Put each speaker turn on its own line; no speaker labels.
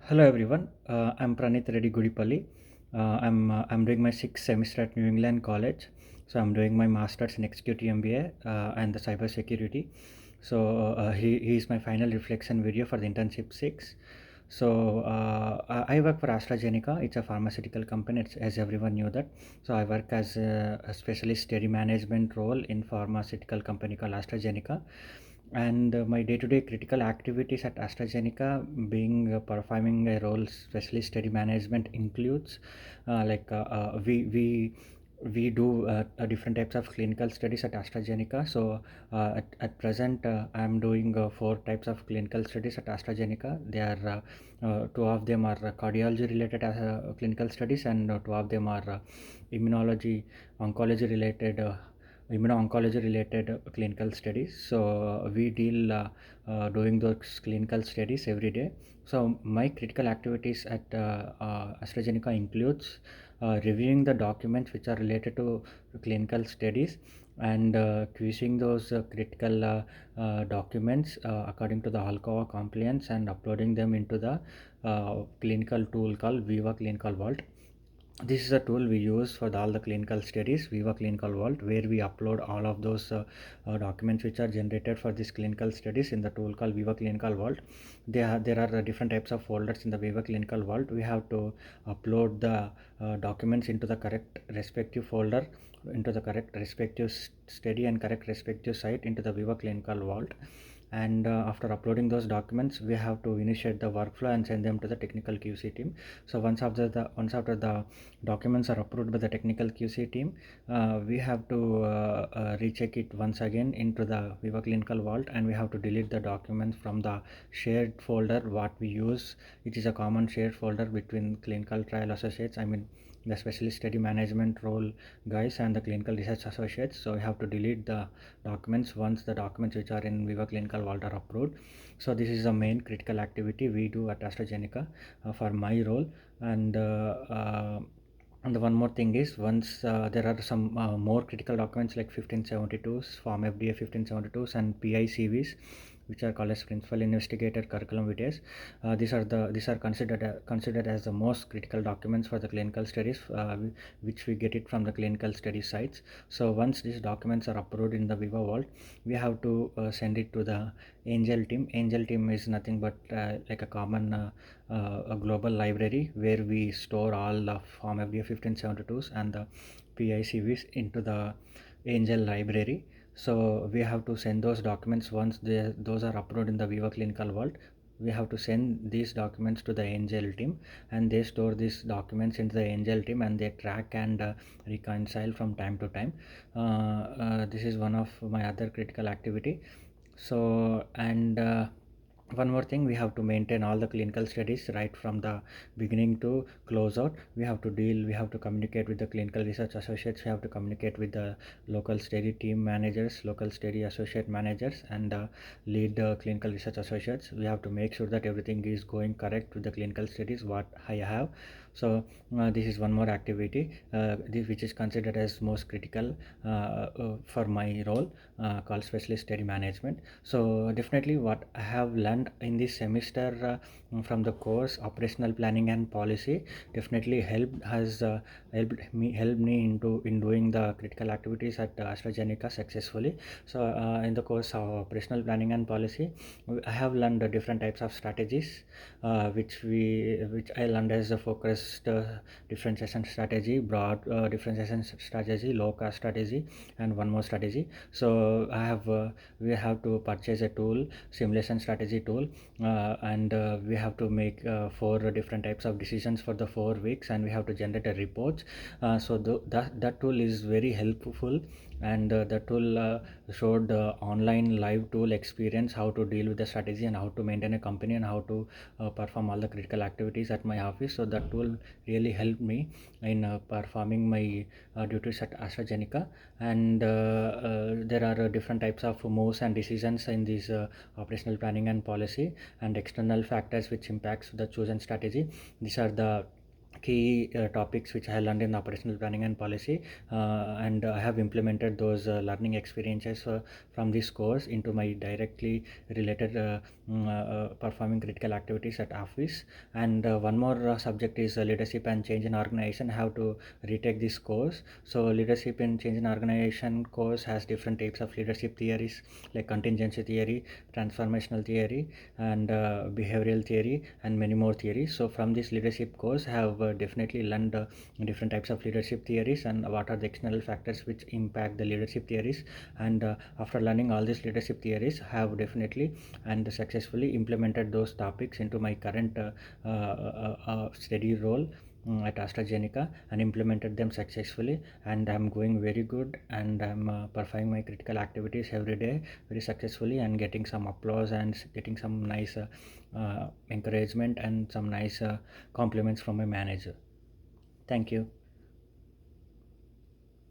Hello everyone, I'm Pranit Reddy Gudipalli. I'm doing my sixth semester at New England College. So I'm doing my master's in Executive MBA and the cybersecurity. He is my final reflection video for the internship six. I work for AstraZeneca. It's a pharmaceutical company, as everyone knew that. So I work as a specialist study management role in pharmaceutical company called AstraZeneca. And my day-to-day critical activities at AstraZeneca, being performing a role, especially study management, includes like we do different types of clinical studies at AstraZeneca. At present, I'm doing four types of clinical studies at AstraZeneca. They are two of them are cardiology related clinical studies, and two of them are immunology, oncology related. Immuno-oncology related clinical studies. We deal doing those clinical studies every day. So my critical activities at AstraZeneca includes reviewing the documents which are related to clinical studies and quizzing those critical documents according to the Alcoa compliance and uploading them into the clinical tool called Viva Clinical Vault. This is a tool we use for all the clinical studies, Viva Clinical Vault, where we upload all of those documents which are generated for these clinical studies in the tool called Viva Clinical Vault. There are different types of folders in the Viva Clinical Vault. We have to upload the documents into the correct respective folder, into the correct respective study and correct respective site into the Viva Clinical Vault. And after uploading those documents, we have to initiate the workflow and send them to the technical QC team. So once after the documents are approved by the technical QC team, we have to recheck it once again into the Viva Clinical Vault, and we have to delete the documents from the shared folder what we use. It is a common shared folder between clinical trial associates, I mean the specialist study management role guys and the clinical research associates. So we have to delete the documents once the documents which are in Viva Clinical Vault are approved. So this is the main critical activity we do at AstraZeneca for my role. and and the one more thing is, once there are some more critical documents like 1572s, Form FDA 1572s, and PICVs, which are called as Principal Investigator Curriculum Vitae. These are considered as the most critical documents for the clinical studies, which we get it from the clinical study sites. So once these documents are approved in the Viva Vault, we have to send it to the Angel team. Angel team is nothing but like a common a global library where we store all the Form FDA 1572s and the PICVs into the Angel library. So we have to send those documents once those are uploaded in the Viva Clinical Vault. We have to send these documents to the Angel team, and they store these documents into the Angel team, and they track and reconcile from time to time. This is one of my other critical activity. One more thing, we have to maintain all the clinical studies right from the beginning to close out. We have to communicate with the clinical research associates. We have to communicate with the local study team managers, local study associate managers, and lead clinical research associates. We have to make sure that everything is going correct with the clinical studies what I have. This is one more activity which is considered as most critical for my role, called specialist study management. So definitely what I have learned in this semester from the course operational planning and policy definitely helped me in doing the critical activities at AstraZeneca successfully. In the course of operational planning and policy, I have learned the different types of strategies, which I learned as a focused differentiation strategy, broad differentiation strategy, low cost strategy, and one more strategy. We have to purchase a tool, simulation strategy tool, and we have to make four different types of decisions for the 4 weeks, and we have to generate a report. That tool is very helpful, and the tool showed online live tool experience how to deal with the strategy and how to maintain a company and how to perform all the critical activities at my office. So that tool really helped me in performing my duties at AstraZeneca. And there are different types of moves and decisions in this operational planning and policy, and external factors which impacts the chosen strategy. These are the key topics which I learned in operational planning and policy, and I have implemented those learning experiences from this course into my directly related performing critical activities at office. And one more subject is leadership and change in organization. How to retake this course. So leadership and change in organization course has different types of leadership theories like contingency theory, transformational theory, and behavioral theory, and many more theories. So from this leadership course I have definitely learned different types of leadership theories and what are the external factors which impact the leadership theories. And after learning all these leadership theories, I have definitely and successfully implemented those topics into my current study role at AstraZeneca, and implemented them successfully, and I'm going very good, and I'm performing my critical activities every day very successfully, and getting some applause and getting some nice encouragement and some nice compliments from my manager. Thank you.